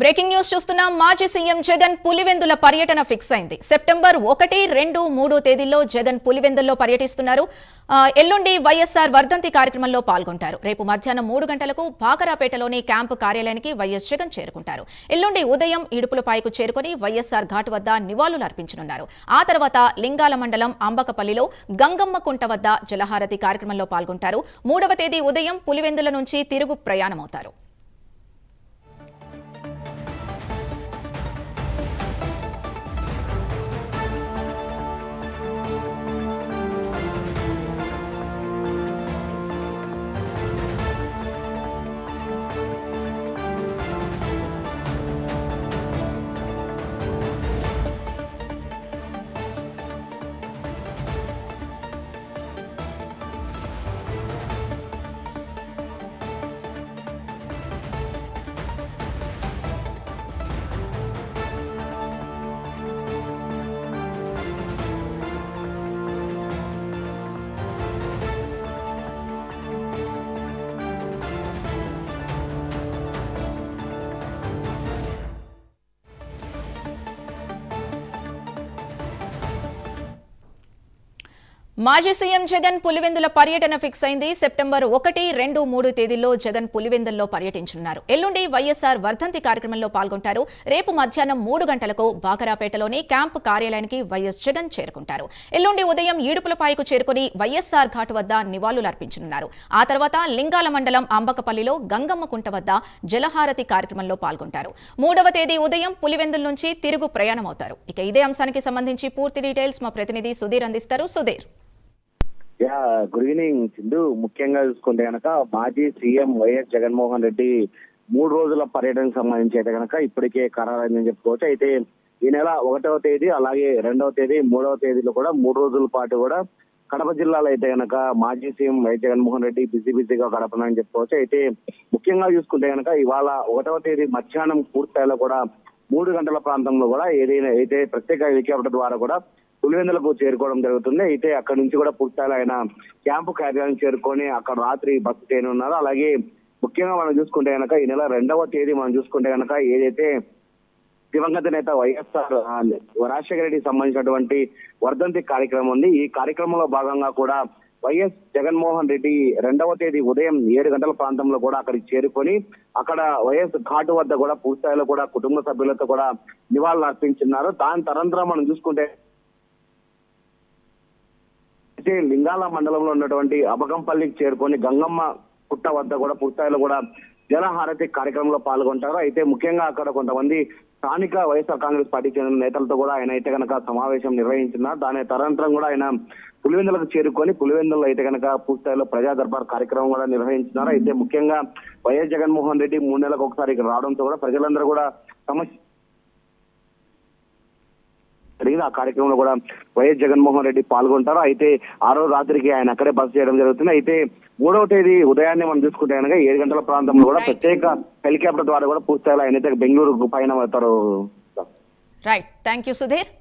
Breaking news చూస్తున్నాం. మాజీ CM Jagan Pulivendula పర్యటన ఫిక్స్ అయింది. సెప్టెంబర్ 1, 2, 3 తేదీల్లో జగన్ పులివెందుల్లో పర్యటిస్తున్నారు. ఎల్లుండి వైఎస్ఆర్ వర్ధంతి కార్యక్రమంలో పాల్గొంటారు. రేపు మధ్యాహ్నం 3 గంటలకు బాకరాపేటలోని క్యాంపు కార్యాలయానికి వైఎస్ జగన్ చేరుకుంటారు. ఎల్లుండి ఉదయం ఇడుపులపాయకు చేరుకుని వైఎస్ఆర్ ఘాట్ వద్ద నివాళులు అర్పించనున్నారు. ఆ తర్వాత లింగాల మండలం అంబకపల్లిలో గంగమ్మ కుంట వద్ద జలహారతి కార్యక్రమంలో పాల్గొంటారు. 3వ తేదీ ఉదయం పులివెందుల నుంచి తిరుగు ప్రయాణమవుతారు. మాజీ సీఎం జగన్ పులివెందుల పర్యటన ఫిక్స్ అయింది. సెప్టెంబర్ 1, 2, 3 తేదీల్లో జగన్ పులివెందుల్లో పర్యటించనున్నారు. ఎల్లుండి వైఎస్ఆర్ వర్ధంతి కార్యక్రమంలో పాల్గొంటారు. రేపు మధ్యాహ్నం 3 గంటలకు బాకరాపేటలోని క్యాంపు కార్యాలయానికి వైఎస్ జగన్ చేరుకుంటారు. ఎల్లుండి ఉదయం ఈడుపులపాయకు చేరుకుని వైఎస్ఆర్ ఘాట్ వద్ద నివాళులు అర్పించనున్నారు. ఆ తర్వాత లింగాల మండలం అంబకపల్లిలో గంగమ్మ కుంట వద్ద జలహారతి కార్యక్రమంలో పాల్గొంటారు. 3వ తేదీ ఉదయం పులివెందుల నుంచి తిరుగు ప్రయాణమవుతారు. ఇక ఇదే అంశానికి సంబంధించి పూర్తి డీటెయిల్స్ మా ప్రతినిధి సుధీర్ అందిస్తారు. సుధీర్. Good evening Sindhu. ముఖ్యంగా చూసుకుంటే కనుక మాజీ సీఎం వైఎస్ జగన్మోహన్ రెడ్డి 3 రోజుల పర్యటనకు సంబంధించి అయితే కనుక ఇప్పటికే ఖరారైందని చెప్పుకోవచ్చు. అయితే ఈ నెల 1వ తేదీ అలాగే 2వ తేదీ 3వ తేదీలో కూడా 3 రోజుల పాటు కూడా కడప జిల్లాలో అయితే కనుక మాజీ సీఎం వైఎస్ జగన్మోహన్ రెడ్డి బిజీగా గడపనని చెప్పుకోవచ్చు. అయితే ముఖ్యంగా చూసుకుంటే కనుక ఇవాళ 1వ తేదీ మధ్యాహ్నం పూర్తిస్థాయిలో కూడా 3 గంటల ప్రాంతంలో కూడా ఏదైనా అయితే ప్రత్యేక హెలికాప్టర్ ద్వారా కూడా పులివెందులకు చేరుకోవడం జరుగుతుంది. అయితే అక్కడ నుంచి కూడా పూర్తిస్థాయిలో ఆయన క్యాంపు కార్యాలయం చేరుకొని అక్కడ రాత్రి బస్సు చేయనున్నారు. అలాగే ముఖ్యంగా మనం చూసుకుంటే కనుక ఈ నెల 2వ తేదీ మనం చూసుకుంటే కనుక ఏదైతే దివంగత నేత వైఎస్ఆర్ రాజశేఖర రెడ్డికి సంబంధించినటువంటి వర్ధంతి కార్యక్రమం ఉంది. ఈ కార్యక్రమంలో భాగంగా కూడా వైఎస్ జగన్మోహన్ రెడ్డి 2వ తేదీ ఉదయం 7 గంటల ప్రాంతంలో కూడా అక్కడికి చేరుకొని అక్కడ వైఎస్ ఘాటు వద్ద కూడా పూర్తిస్థాయిలో కూడా కుటుంబ సభ్యులతో కూడా నివాళులు అర్పించున్నారు. దాని తరంతరం మనం చూసుకుంటే లింగాల మండలంలో ఉన్నటువంటి అబకంపల్లికి చేరుకొని గంగమ్మ పుట్ట వద్ద కూడా పూర్తిస్థాయిలో కూడా జలహారతి కార్యక్రమంలో పాల్గొంటారు. అయితే ముఖ్యంగా అక్కడ కొంతమంది స్థానిక వైఎస్ఆర్ కాంగ్రెస్ పార్టీకి చెందిన నేతలతో కూడా ఆయన అయితే కనుక సమావేశం నిర్వహించున్నారు. దాని తరంతరం కూడా ఆయన పులివెందులకు చేరుకొని పులివెందుల్లో అయితే కనుక పూర్తిస్థాయిలో ప్రజా దర్బార్ కార్యక్రమం కూడా నిర్వహించున్నారు. అయితే ముఖ్యంగా వైఎస్ జగన్మోహన్ రెడ్డి 3 నెలలకు ఒకసారి ఇక్కడ రావడంతో కూడా ప్రజలందరూ కూడా సమస్య ఆ కార్యక్రమంలో కూడా వైఎస్ జగన్మోహన్ రెడ్డి పాల్గొంటారు. అయితే ఆ రోజు రాత్రికి ఆయన అక్కడే బస చేయడం జరుగుతుంది. అయితే 3వ తేదీ ఉదయాన్నే మనం చూసుకుంటే కనుక 7 గంటల ప్రాంతంలో కూడా ప్రత్యేక హెలికాప్టర్ ద్వారా కూడా పూర్తిస్థాయిలో ఆయన అయితే బెంగళూరు పైన అవుతారు. Right, thank you Sudheer.